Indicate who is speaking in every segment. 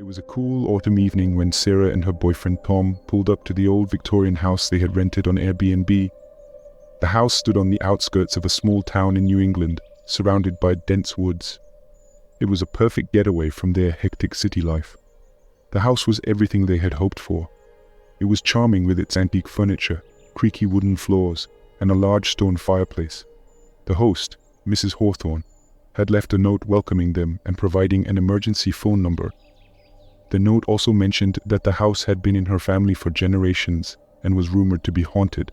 Speaker 1: It was a cool autumn evening when Sarah and her boyfriend Tom pulled up to the old Victorian house they had rented on Airbnb. The house stood on the outskirts of a small town in New England, surrounded by dense woods. It was a perfect getaway from their hectic city life. The house was everything they had hoped for. It was charming with its antique furniture, creaky wooden floors, and a large stone fireplace. The host, Mrs. Hawthorne, had left a note welcoming them and providing an emergency phone number. The note also mentioned that the house had been in her family for generations and was rumored to be haunted,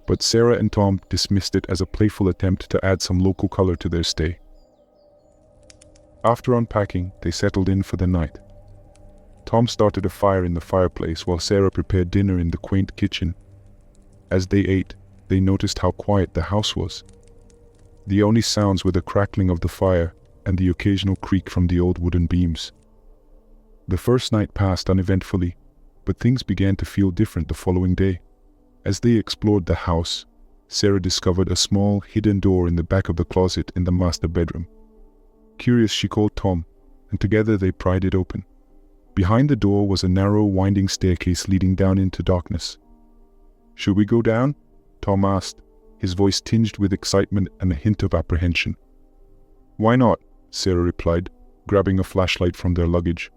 Speaker 1: but Sarah and Tom dismissed it as a playful attempt to add some local color to their stay. After unpacking, they settled in for the night. Tom started a fire in the fireplace while Sarah prepared dinner in the quaint kitchen. As they ate, they noticed how quiet the house was. The only sounds were the crackling of the fire and the occasional creak from the old wooden beams. The first night passed uneventfully, but things began to feel different the following day. As they explored the house, Sarah discovered a small, hidden door in the back of the closet in the master bedroom. Curious, she called Tom, and together they pried it open. Behind the door was a narrow, winding staircase leading down into darkness. "Should we go down?" Tom asked, his voice tinged with excitement and a hint of apprehension. "Why not?" Sarah replied, grabbing a flashlight from their luggage.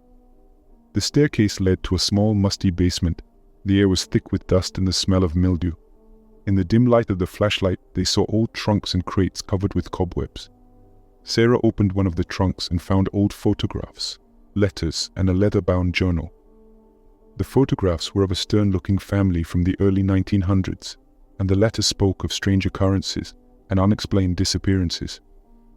Speaker 1: The staircase led to a small, musty basement. The air was thick with dust and the smell of mildew. In the dim light of the flashlight, they saw old trunks and crates covered with cobwebs. Sarah opened one of the trunks and found old photographs, letters, and a leather-bound journal. The photographs were of a stern-looking family from the early 1900s, and the letters spoke of strange occurrences and unexplained disappearances.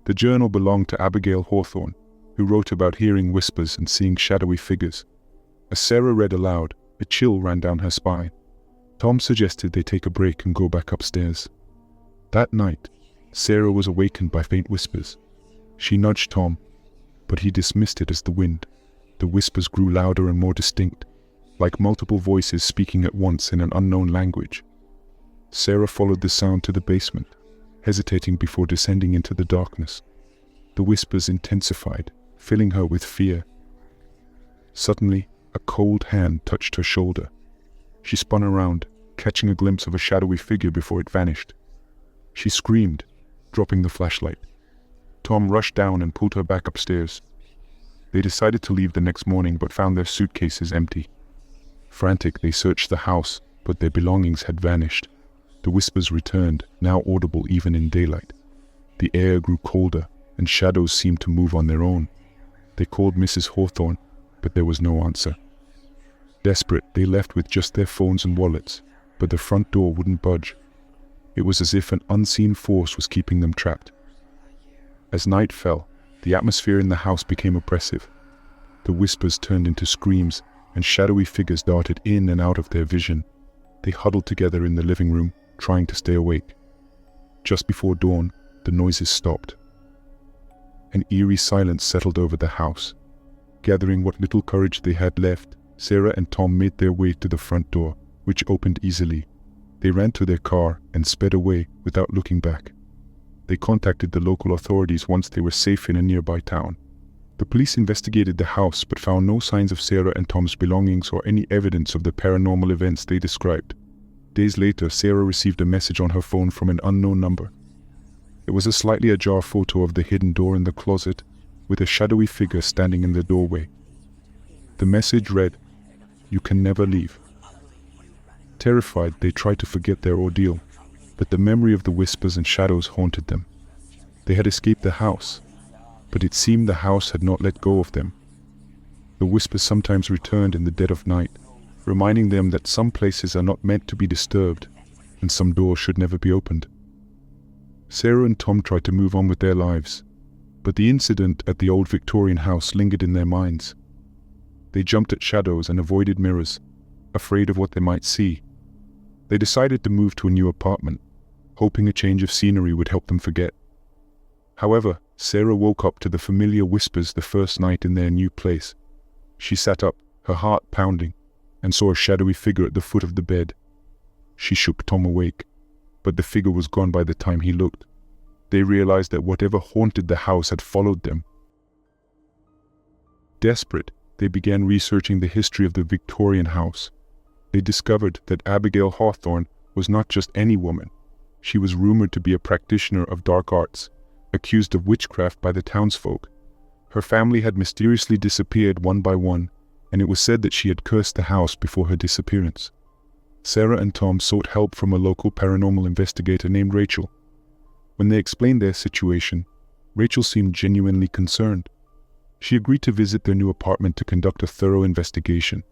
Speaker 1: The journal belonged to Abigail Hawthorne, who wrote about hearing whispers and seeing shadowy figures. As Sarah read aloud, a chill ran down her spine. Tom suggested they take a break and go back upstairs. That night, Sarah was awakened by faint whispers. She nudged Tom, but he dismissed it as the wind. The whispers grew louder and more distinct, like multiple voices speaking at once in an unknown language. Sarah followed the sound to the basement, hesitating before descending into the darkness. The whispers intensified, filling her with fear. Suddenly, a cold hand touched her shoulder. She spun around, catching a glimpse of a shadowy figure before it vanished. She screamed, dropping the flashlight. Tom rushed down and pulled her back upstairs. They decided to leave the next morning but found their suitcases empty. Frantic, they searched the house, but their belongings had vanished. The whispers returned, now audible even in daylight. The air grew colder, and shadows seemed to move on their own. They called Mrs. Hawthorne, but there was no answer. Desperate, they left with just their phones and wallets, but the front door wouldn't budge. It was as if an unseen force was keeping them trapped. As night fell, the atmosphere in the house became oppressive. The whispers turned into screams, and shadowy figures darted in and out of their vision. They huddled together in the living room, trying to stay awake. Just before dawn, the noises stopped. An eerie silence settled over the house. Gathering what little courage they had left, Sarah and Tom made their way to the front door, which opened easily. They ran to their car and sped away without looking back. They contacted the local authorities once they were safe in a nearby town. The police investigated the house but found no signs of Sarah and Tom's belongings or any evidence of the paranormal events they described. Days later, Sarah received a message on her phone from an unknown number. It was a slightly ajar photo of the hidden door in the closet, with a shadowy figure standing in the doorway. The message read, "You can never leave." Terrified, they tried to forget their ordeal, but the memory of the whispers and shadows haunted them. They had escaped the house, but it seemed the house had not let go of them. The whispers sometimes returned in the dead of night, reminding them that some places are not meant to be disturbed, and some doors should never be opened. Sarah and Tom tried to move on with their lives, but the incident at the old Victorian house lingered in their minds. They jumped at shadows and avoided mirrors, afraid of what they might see. They decided to move to a new apartment, hoping a change of scenery would help them forget. However, Sarah woke up to the familiar whispers the first night in their new place. She sat up, her heart pounding, and saw a shadowy figure at the foot of the bed. She shook Tom awake, but the figure was gone by the time he looked. They realized that whatever haunted the house had followed them. Desperate, they began researching the history of the Victorian house. They discovered that Abigail Hawthorne was not just any woman. She was rumored to be a practitioner of dark arts, accused of witchcraft by the townsfolk. Her family had mysteriously disappeared one by one, and it was said that she had cursed the house before her disappearance. Sarah and Tom sought help from a local paranormal investigator named Rachel. When they explained their situation, Rachel seemed genuinely concerned. She agreed to visit their new apartment to conduct a thorough investigation.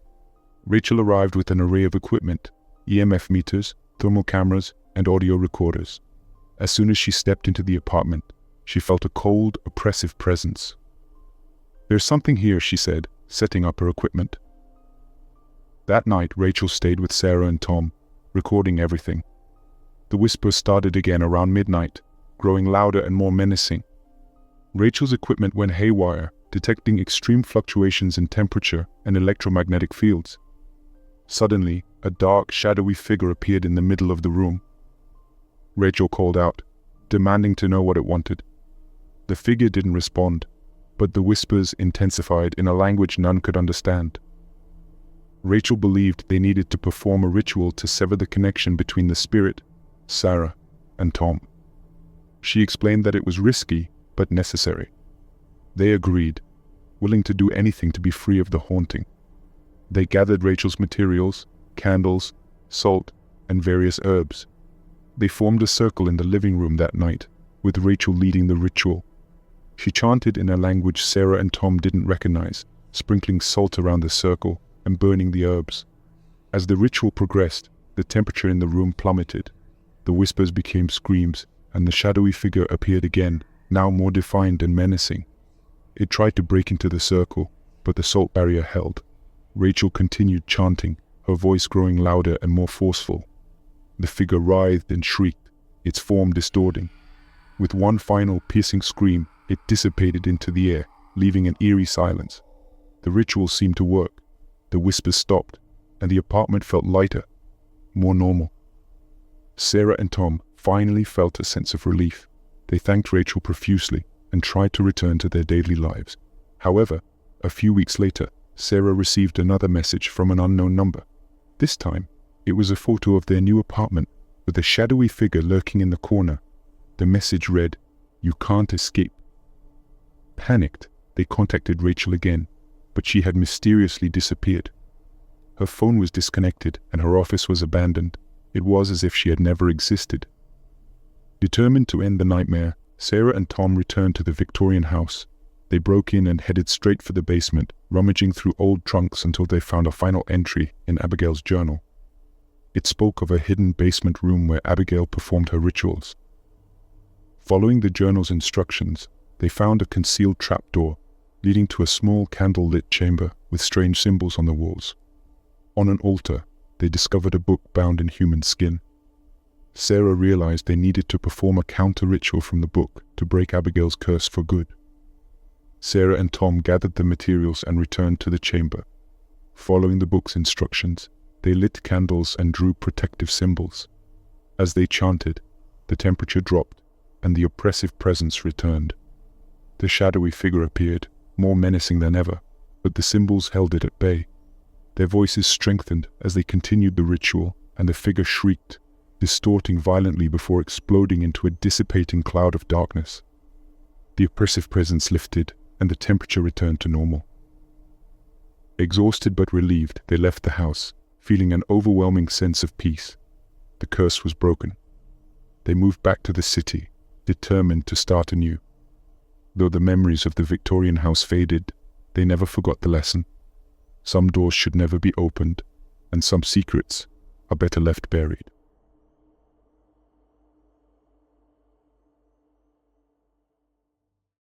Speaker 1: Rachel arrived with an array of equipment: EMF meters, thermal cameras, and audio recorders. As soon as she stepped into the apartment, she felt a cold, oppressive presence. "There's something here," she said, setting up her equipment. That night, Rachel stayed with Sarah and Tom, recording everything. The whispers started again around midnight, growing louder and more menacing. Rachel's equipment went haywire, detecting extreme fluctuations in temperature and electromagnetic fields. Suddenly, a dark, shadowy figure appeared in the middle of the room. Rachel called out, demanding to know what it wanted. The figure didn't respond, but the whispers intensified in a language none could understand. Rachel believed they needed to perform a ritual to sever the connection between the spirit, Sarah, and Tom. She explained that it was risky, but necessary. They agreed, willing to do anything to be free of the haunting. They gathered Rachel's materials, candles, salt, and various herbs. They formed a circle in the living room that night, with Rachel leading the ritual. She chanted in a language Sarah and Tom didn't recognize, sprinkling salt around the circle and burning the herbs. As the ritual progressed, the temperature in the room plummeted. The whispers became screams, and the shadowy figure appeared again, now more defined and menacing. It tried to break into the circle, but the salt barrier held. Rachel continued chanting, her voice growing louder and more forceful. The figure writhed and shrieked, its form distorting. With one final piercing scream, it dissipated into the air, leaving an eerie silence. The ritual seemed to work. The whispers stopped, and the apartment felt lighter, more normal. Sarah and Tom finally felt a sense of relief. They thanked Rachel profusely and tried to return to their daily lives. However, a few weeks later, Sarah received another message from an unknown number. This time, it was a photo of their new apartment with a shadowy figure lurking in the corner. The message read, "You can't escape." Panicked, they contacted Rachel again, but she had mysteriously disappeared. Her phone was disconnected and her office was abandoned. It was as if she had never existed. Determined to end the nightmare, Sarah and Tom returned to the Victorian house. They broke in and headed straight for the basement, rummaging through old trunks until they found a final entry in Abigail's journal. It spoke of a hidden basement room where Abigail performed her rituals. Following the journal's instructions, they found a concealed trapdoor leading to a small candle-lit chamber with strange symbols on the walls. On an altar, they discovered a book bound in human skin. Sarah realized they needed to perform a counter-ritual from the book to break Abigail's curse for good. Sarah and Tom gathered the materials and returned to the chamber. Following the book's instructions, they lit candles and drew protective symbols. As they chanted, the temperature dropped and the oppressive presence returned. The shadowy figure appeared, more menacing than ever, but the symbols held it at bay. Their voices strengthened as they continued the ritual, and the figure shrieked, distorting violently before exploding into a dissipating cloud of darkness. The oppressive presence lifted, and the temperature returned to normal. Exhausted but relieved, they left the house, feeling an overwhelming sense of peace. The curse was broken. They moved back to the city, determined to start anew. Though the memories of the Victorian house faded, they never forgot the lesson. Some doors should never be opened, and some secrets are better left buried.